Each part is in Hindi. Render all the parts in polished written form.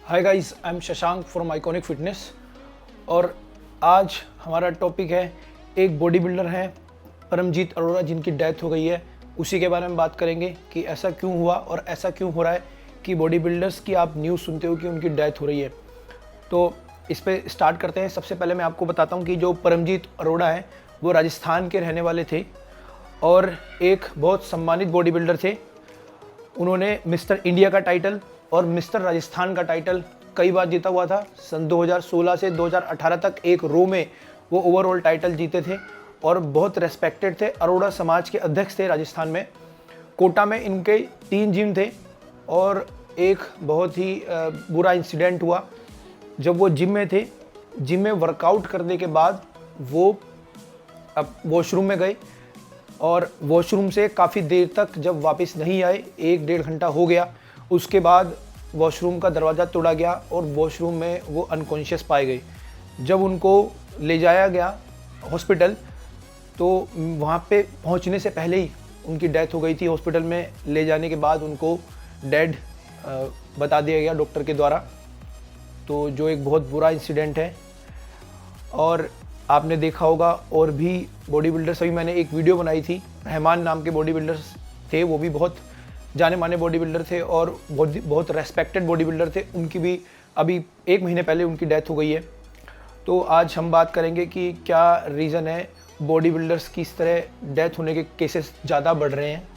Hi guys, I am Shashank from iconic fitness. और आज हमारा टॉपिक है, एक बॉडी बिल्डर हैं परमजीत अरोड़ा जिनकी डेथ हो गई है। उसी के बारे में बात करेंगे कि ऐसा क्यों हुआ और ऐसा क्यों हो रहा है कि बॉडी बिल्डर्स की आप न्यूज़ सुनते हो कि उनकी डेथ हो रही है। तो इस पे स्टार्ट करते हैं। सबसे पहले मैं आपको बताता हूँ कि जो परमजीत अरोड़ा हैं वो राजस्थान के रहने वाले थे और एक बहुत सम्मानित बॉडी बिल्डर थे। उन्होंने मिस्टर इंडिया का टाइटल और मिस्टर राजस्थान का टाइटल कई बार जीता हुआ था। सन 2016 से 2018 तक एक रो में वो ओवरऑल टाइटल जीते थे और बहुत रेस्पेक्टेड थे। अरोड़ा समाज के अध्यक्ष थे राजस्थान में। कोटा में इनके 3 जिम थे और एक बहुत ही बुरा इंसिडेंट हुआ जब वो जिम में थे। जिम में वर्कआउट करने के बाद वो अब वॉशरूम में गए और वॉशरूम से काफ़ी देर तक जब वापस नहीं आए, 1-1.5 घंटा हो गया। उसके बाद वॉशरूम का दरवाज़ा तोड़ा गया और वॉशरूम में वो अनकॉन्शियस पाए गए। जब उनको ले जाया गया हॉस्पिटल तो वहाँ पे पहुँचने से पहले ही उनकी डेथ हो गई थी। हॉस्पिटल में ले जाने के बाद उनको डेड बता दिया गया डॉक्टर के द्वारा। तो जो एक बहुत बुरा इंसिडेंट है। और आपने देखा होगा और भी बॉडी बिल्डर्स, अभी मैंने एक वीडियो बनाई थी, रहमान नाम के बॉडी बिल्डर्स थे। वो भी बहुत जाने माने बॉडी बिल्डर थे और बहुत रेस्पेक्टेड बॉडी बिल्डर थे। उनकी भी अभी 1 महीने पहले उनकी डेथ हो गई है। तो आज हम बात करेंगे कि क्या रीज़न है बॉडी बिल्डर्स की इस तरह डेथ होने के केसेस ज़्यादा बढ़ रहे हैं,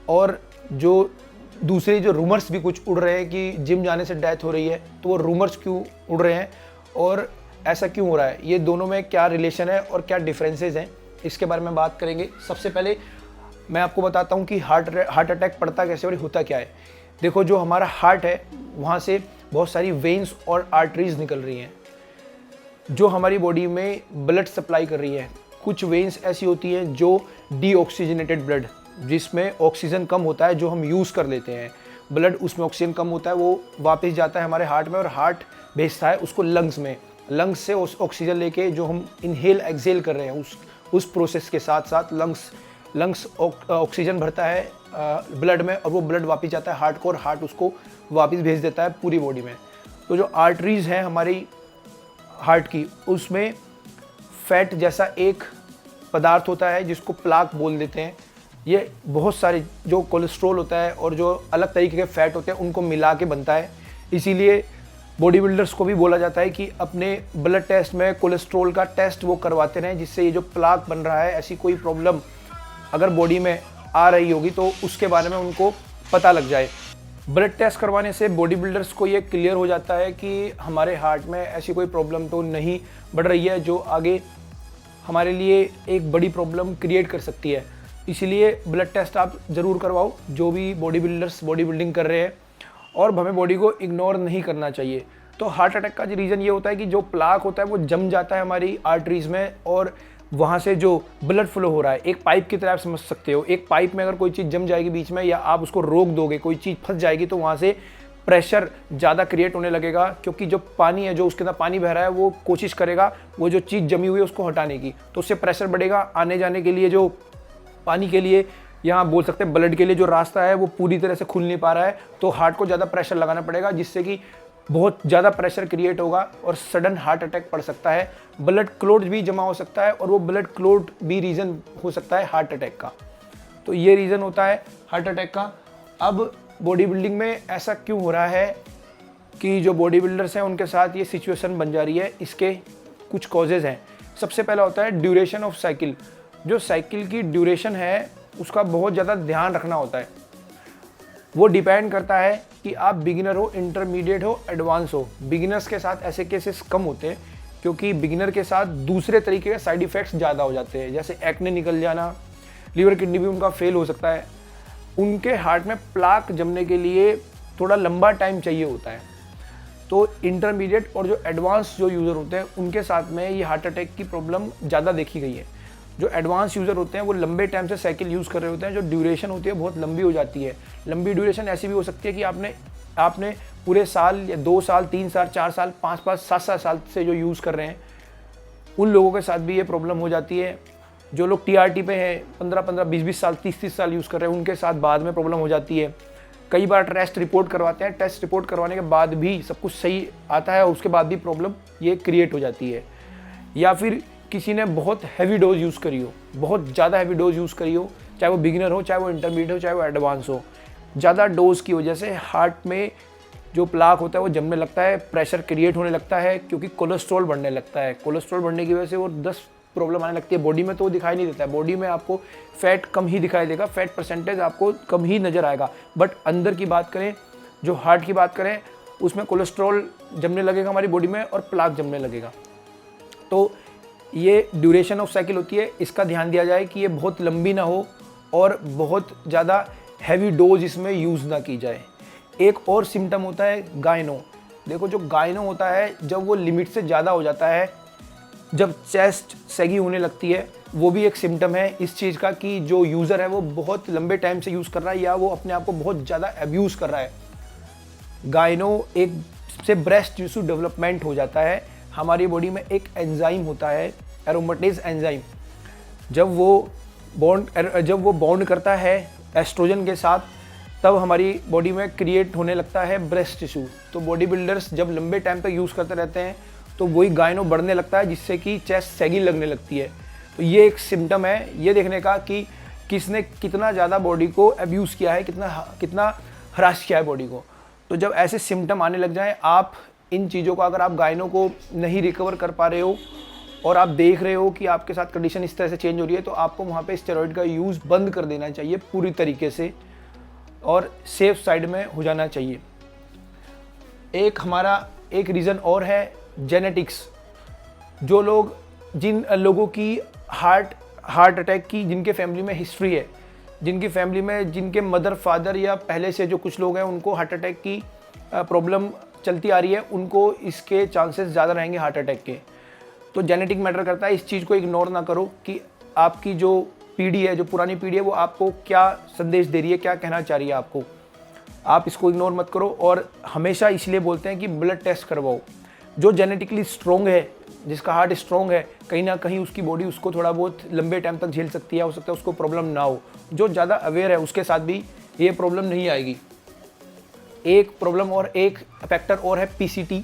और जो दूसरे जो रूमर्स भी कुछ उड़ रहे हैं कि जिम जाने से डेथ हो रही है, तो वो रूमर्स क्यों उड़ रहे हैं और ऐसा क्यों हो रहा है, ये दोनों में क्या रिलेशन है और क्या डिफरेंसेस हैं, इसके बारे में बात करेंगे। सबसे पहले मैं आपको बताता हूँ कि हार्ट अटैक पड़ता कैसे और होता क्या है। देखो, जो हमारा हार्ट है वहाँ से बहुत सारी वेन्स और आर्टरीज निकल रही हैं जो हमारी बॉडी में ब्लड सप्लाई कर रही है। कुछ वेन्स ऐसी होती हैं जो डीऑक्सीजनेटेड ब्लड, जिसमें ऑक्सीजन कम होता है, जो हम यूज़ कर लेते हैं ब्लड, उसमें ऑक्सीजन कम होता है, वो वापस जाता है हमारे हार्ट में और हार्ट भेजता है उसको लंग्स में। लंग्स से उस ऑक्सीजन लेके जो हम इनहेल एक्सेल कर रहे हैं उस प्रोसेस के साथ साथ लंग्स ऑक्सीजन भरता है ब्लड में और वो ब्लड वापस जाता है हार्ट को और हार्ट उसको वापस भेज देता है पूरी बॉडी में। तो जो आर्टरीज हैं हमारी हार्ट की, उसमें फैट जैसा एक पदार्थ होता है जिसको प्लाक बोल देते हैं। ये बहुत सारे जो कोलेस्ट्रॉल होता है और जो अलग तरीके के फैट होते हैं उनको मिला के बनता है। इसीलिए बॉडी बिल्डर्स को भी बोला जाता है कि अपने ब्लड टेस्ट में कोलेस्ट्रॉल का टेस्ट वो करवाते रहें, जिससे ये जो प्लाक बन रहा है, ऐसी कोई प्रॉब्लम अगर बॉडी में आ रही होगी तो उसके बारे में उनको पता लग जाए। ब्लड टेस्ट करवाने से बॉडी बिल्डर्स को ये क्लियर हो जाता है कि हमारे हार्ट में ऐसी कोई प्रॉब्लम तो नहीं बढ़ रही है जो आगे हमारे लिए एक बड़ी प्रॉब्लम क्रिएट कर सकती है। इसीलिए ब्लड टेस्ट आप ज़रूर करवाओ, जो भी बॉडी बिल्डर्स बॉडी बिल्डिंग कर रहे हैं, और हमें बॉडी को इग्नोर नहीं करना चाहिए। तो हार्ट अटैक का रीज़न ये होता है कि जो प्लाक होता है वो जम जाता है हमारी आर्टरीज़ में और वहाँ से जो ब्लड फ्लो हो रहा है, एक पाइप की तरह आप समझ सकते हो। एक पाइप में अगर कोई चीज़ जम जाएगी बीच में या आप उसको रोक दोगे, कोई चीज़ फंस जाएगी, तो वहाँ से प्रेशर ज़्यादा क्रिएट होने लगेगा, क्योंकि जो पानी है, जो उसके अंदर पानी बह रहा है, वो कोशिश करेगा वो जो चीज़ जमी हुई है उसको हटाने की, तो उससे प्रेशर बढ़ेगा। आने जाने के लिए जो पानी के लिए, यहाँ बोल सकते हैं ब्लड के लिए जो रास्ता है वो पूरी तरह से खुल नहीं पा रहा है, तो हार्ट को ज़्यादा प्रेशर लगाना पड़ेगा, जिससे कि बहुत ज़्यादा प्रेशर क्रिएट होगा और सडन हार्ट अटैक पड़ सकता है। ब्लड क्लॉट भी जमा हो सकता है और वो ब्लड क्लॉट भी रीज़न हो सकता है हार्ट अटैक का। तो ये रीज़न होता है हार्ट अटैक का। अब बॉडी बिल्डिंग में ऐसा क्यों हो रहा है कि जो बॉडी बिल्डर्स हैं उनके साथ ये सिचुएशन बन जा रही है, इसके कुछ कॉजेज़ हैं। सबसे पहला होता है ड्यूरेशन ऑफ साइकिल। जो साइकिल की ड्यूरेशन है उसका बहुत ज़्यादा ध्यान रखना होता है। वो डिपेंड करता है कि आप बिगिनर हो, इंटरमीडिएट हो, एडवांस हो। बिगिनर्स के साथ ऐसे केसेस कम होते हैं, क्योंकि बिगिनर के साथ दूसरे तरीके के साइड इफ़ेक्ट्स ज़्यादा हो जाते हैं, जैसे एक्ने निकल जाना, लीवर किडनी भी उनका फेल हो सकता है। उनके हार्ट में प्लाक जमने के लिए थोड़ा लंबा टाइम चाहिए होता है। तो इंटरमीडिएट और जो एडवांस जो यूज़र होते हैं उनके साथ में ये हार्ट अटैक की प्रॉब्लम ज़्यादा देखी गई है। जो एडवांस यूज़र होते हैं वो लंबे टाइम से साइकिल यूज़ कर रहे होते हैं, जो ड्यूरेशन होती है बहुत लंबी हो जाती है। लंबी ड्यूरेशन ऐसी भी हो सकती है कि आपने पूरे साल या 2 साल, 3 साल, 4 साल, 5-5, 7-7 साल से जो यूज़ कर रहे हैं, उन लोगों के साथ भी ये प्रॉब्लम हो जाती है। जो लोग टीआरटी पे हैं, 15-15, 20-20 साल, 30-30 साल यूज़ कर रहे हैं, उनके साथ बाद में प्रॉब्लम हो जाती है। कई बार टेस्ट रिपोर्ट करवाते हैं, टेस्ट रिपोर्ट करवाने के बाद भी सब कुछ सही आता है और उसके बाद भी प्रॉब्लम ये क्रिएट हो जाती है। या फिर किसी ने बहुत हैवी डोज यूज़ करी हो, बहुत ज़्यादा हैवी डोज यूज़ करी हो, चाहे वो बिगिनर हो, चाहे वो इंटरमीडिएट हो, चाहे वो एडवांस हो, ज़्यादा डोज की वजह से हार्ट में जो प्लाक होता है वो जमने लगता है, प्रेशर क्रिएट होने लगता है, क्योंकि कोलेस्ट्रॉल बढ़ने लगता है। कोलेस्ट्रॉल बढ़ने की वजह से वो 10 प्रॉब्लम आने लगती है। बॉडी में तो वो दिखाई नहीं देता है, बॉडी में आपको फैट कम ही दिखाई देगा, फैट परसेंटेज आपको कम ही नज़र आएगा, बट अंदर की बात करें, जो हार्ट की बात करें, उसमें कोलेस्ट्रॉल जमने लगेगा हमारी बॉडी में और प्लाक जमने लगेगा। तो ये ड्यूरेशन ऑफ साइकिल होती है, इसका ध्यान दिया जाए कि ये बहुत लंबी ना हो और बहुत ज़्यादा हैवी डोज इसमें यूज़ ना की जाए। एक और सिम्टम होता है गायनो। देखो, जो गायनो होता है जब वो लिमिट से ज़्यादा हो जाता है, जब चेस्ट सैगी होने लगती है, वो भी एक सिम्टम है इस चीज़ का कि जो यूज़र है वो बहुत लंबे टाइम से यूज़ कर रहा है या वो अपने आप को बहुत ज़्यादा अब्यूज़ कर रहा है। गायनो एक से ब्रेस्ट टिश्यू डेवलपमेंट हो जाता है। हमारी बॉडी में एक एंजाइम होता है, एरोमेटेज एंजाइम। जब वो बॉन्ड करता है एस्ट्रोजन के साथ, तब हमारी बॉडी में क्रिएट होने लगता है ब्रेस्ट टिश्यू। तो बॉडी बिल्डर्स जब लंबे टाइम तक यूज़ करते रहते हैं तो वही गायनो बढ़ने लगता है, जिससे कि चेस्ट सैगी लगने लगती है। तो ये एक सिम्टम है ये देखने का कि किसने कितना ज़्यादा बॉडी को अब्यूज़ किया है, कितना हरास किया है बॉडी को। तो जब ऐसे सिम्टम आने लग जाएं, आप इन चीज़ों को, अगर आप गायनो को नहीं रिकवर कर पा रहे हो और आप देख रहे हो कि आपके साथ कंडीशन इस तरह से चेंज हो रही है, तो आपको वहाँ पे स्टेरॉइड का यूज़ बंद कर देना चाहिए पूरी तरीके से और सेफ साइड में हो जाना चाहिए। एक रीज़न और है जेनेटिक्स। जिन लोगों की हार्ट अटैक की जिनके फैमिली में हिस्ट्री है, जिनकी फैमिली में जिनके मदर फादर या पहले से जो कुछ लोग हैं उनको हार्ट अटैक की प्रॉब्लम चलती आ रही है, उनको इसके चांसेस ज़्यादा रहेंगे हार्ट अटैक के। तो जेनेटिक मैटर करता है। इस चीज़ को इग्नोर ना करो कि आपकी जो पीढ़ी है, जो पुरानी पीढ़ी है, वो आपको क्या संदेश दे रही है, क्या कहना चाह रही है आपको। आप इसको इग्नोर मत करो। और हमेशा इसलिए बोलते हैं कि ब्लड टेस्ट करवाओ। जो जेनेटिकली स्ट्रॉन्ग है, जिसका हार्ट स्ट्रॉन्ग है, कहीं ना कहीं उसकी बॉडी उसको थोड़ा बहुत लंबे टाइम तक झेल सकती है, हो सकता है उसको प्रॉब्लम ना हो। जो ज़्यादा अवेयर है उसके साथ भी ये प्रॉब्लम नहीं आएगी। एक प्रॉब्लम और एक फैक्टर और है पीसीटी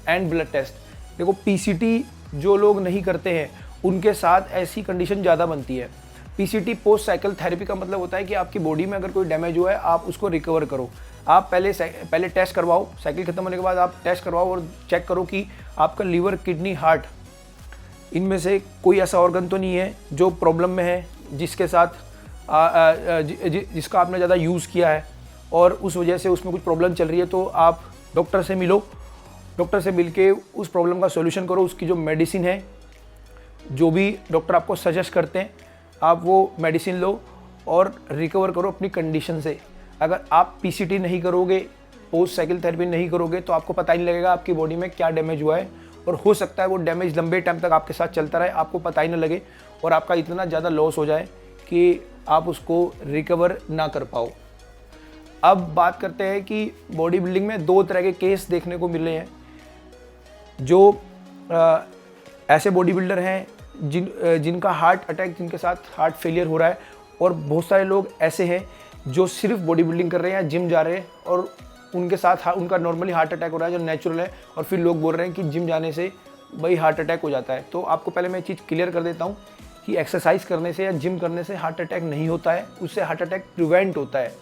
एंड ब्लड टेस्ट। देखो, पीसीटी जो लोग नहीं करते हैं उनके साथ ऐसी कंडीशन ज़्यादा बनती है। पीसीटी पोस्ट साइकिल थेरेपी का मतलब होता है कि आपकी बॉडी में अगर कोई डैमेज हुआ है, आप उसको रिकवर करो। आप पहले टेस्ट करवाओ, साइकिल खत्म होने के बाद आप टेस्ट करवाओ और चेक करो कि आपका लीवर, किडनी, हार्ट, इनमें से कोई ऐसा ऑर्गन तो नहीं है जो प्रॉब्लम में है, जिसके साथ जिसका आपने ज़्यादा यूज़ किया है और उस वजह से उसमें कुछ प्रॉब्लम चल रही है। तो आप डॉक्टर से मिलो, डॉक्टर से मिल के उस प्रॉब्लम का सॉल्यूशन करो। उसकी जो मेडिसिन है, जो भी डॉक्टर आपको सजेस्ट करते हैं, आप वो मेडिसिन लो और रिकवर करो अपनी कंडीशन से। अगर आप पीसीटी नहीं करोगे, पोस्ट साइकिल थेरेपी नहीं करोगे, तो आपको पता ही नहीं लगेगा आपकी बॉडी में क्या डैमेज हुआ है, और हो सकता है वो डैमेज लंबे टाइम तक आपके साथ चलता रहे, आपको पता ही ना लगे और आपका इतना ज़्यादा लॉस हो जाए कि आप उसको रिकवर ना कर पाओ। अब बात करते हैं कि बॉडी बिल्डिंग में 2 तरह के केस देखने को मिले हैं। जो ऐसे बॉडी बिल्डर हैं जिनका हार्ट अटैक, जिनके साथ हार्ट फेलियर हो रहा है, और बहुत सारे लोग ऐसे हैं जो सिर्फ बॉडी बिल्डिंग कर रहे हैं या जिम जा रहे हैं और उनके साथ उनका नॉर्मली हार्ट अटैक हो रहा है जो नेचुरल है, और फिर लोग बोल रहे हैं कि जिम जाने से भाई हार्ट अटैक हो जाता है। तो आपको पहले मैं चीज़ क्लियर कर देता हूँ कि एक्सरसाइज करने से या जिम करने से हार्ट अटैक नहीं होता है, उससे हार्ट अटैक प्रिवेंट होता है।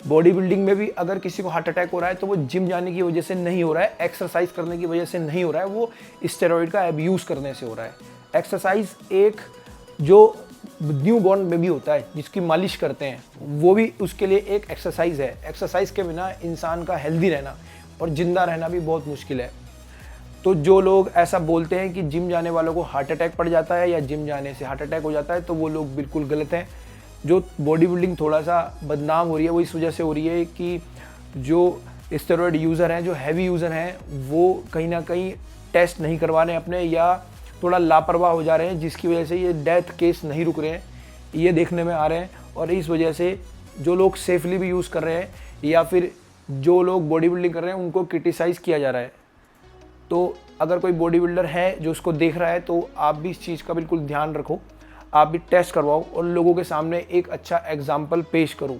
बॉडी बिल्डिंग में भी अगर किसी को हार्ट अटैक हो रहा है तो वो जिम जाने की वजह से नहीं हो रहा है, एक्सरसाइज करने की वजह से नहीं हो रहा है, वो स्टेरॉइड का अब्यूज़ करने से हो रहा है। एक्सरसाइज एक जो न्यू बॉर्न बेबी होता है जिसकी मालिश करते हैं, वो भी उसके लिए एक एक्सरसाइज है। एक्सरसाइज के बिना इंसान का हेल्दी रहना और ज़िंदा रहना भी बहुत मुश्किल है। तो जो लोग ऐसा बोलते हैं कि जिम जाने वालों को हार्ट अटैक पड़ जाता है या जिम जाने से हार्ट अटैक हो जाता है, तो वो लोग बिल्कुल गलत हैं। जो बॉडी बिल्डिंग थोड़ा सा बदनाम हो रही है वो इस वजह से हो रही है कि जो स्टेरॉइड यूज़र हैं, जो हैवी यूज़र हैं, वो कहीं ना कहीं टेस्ट नहीं करवा रहे हैं अपने, या थोड़ा लापरवाह हो जा रहे हैं, जिसकी वजह से ये डेथ केस नहीं रुक रहे हैं, ये देखने में आ रहे हैं। और इस वजह से जो लोग सेफली भी यूज़ कर रहे हैं या फिर जो लोग बॉडी बिल्डिंग कर रहे हैं उनको क्रिटिसाइज़ किया जा रहा है। तो अगर कोई बॉडी बिल्डर है जो उसको देख रहा है तो आप भी इस चीज़ का बिल्कुल ध्यान रखो, आप भी टेस्ट करवाओ और लोगों के सामने एक अच्छा एग्जाम्पल पेश करो।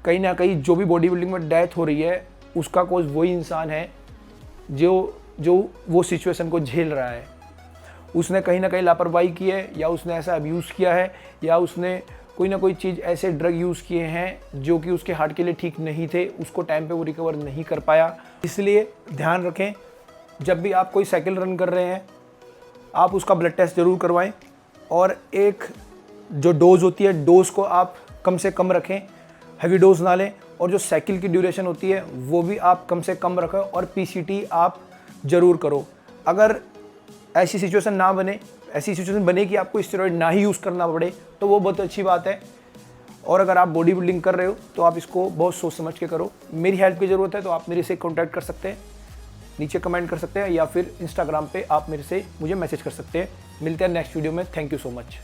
कहीं ना कहीं जो भी बॉडी बिल्डिंग में डेथ हो रही है उसका कोच वही इंसान है जो वो सिचुएशन को झेल रहा है। उसने कहीं ना कहीं लापरवाही की है, या उसने ऐसा अब्यूज़ किया है, या उसने कोई ना कोई चीज़ ऐसे ड्रग यूज़ किए हैं जो कि उसके हार्ट के लिए ठीक नहीं थे, उसको टाइम पे वो रिकवर नहीं कर पाया। इसलिए ध्यान रखें, जब भी आप कोई साइकिल रन कर रहे हैं आप उसका ब्लड टेस्ट ज़रूर करवाएं, और एक जो डोज़ होती है डोज़ को आप कम से कम रखें, हैवी डोज ना लें, और जो साइकिल की ड्यूरेशन होती है वो भी आप कम से कम रखें, और पीसीटी आप ज़रूर करो। अगर ऐसी सिचुएशन ना बने, ऐसी सिचुएशन बने कि आपको स्टेरॉइड ना ही यूज़ करना पड़े, तो वो बहुत अच्छी बात है। और अगर आप बॉडी बिल्डिंग कर रहे हो तो आप इसको बहुत सोच समझ के करो। मेरी हेल्प की ज़रूरत है तो आप मेरे से कॉन्टैक्ट कर सकते हैं, नीचे कमेंट कर सकते हैं, या फिर इंस्टाग्राम पे आप मेरे से मुझे मैसेज कर सकते हैं। मिलते हैं नेक्स्ट वीडियो में। Thank you so much.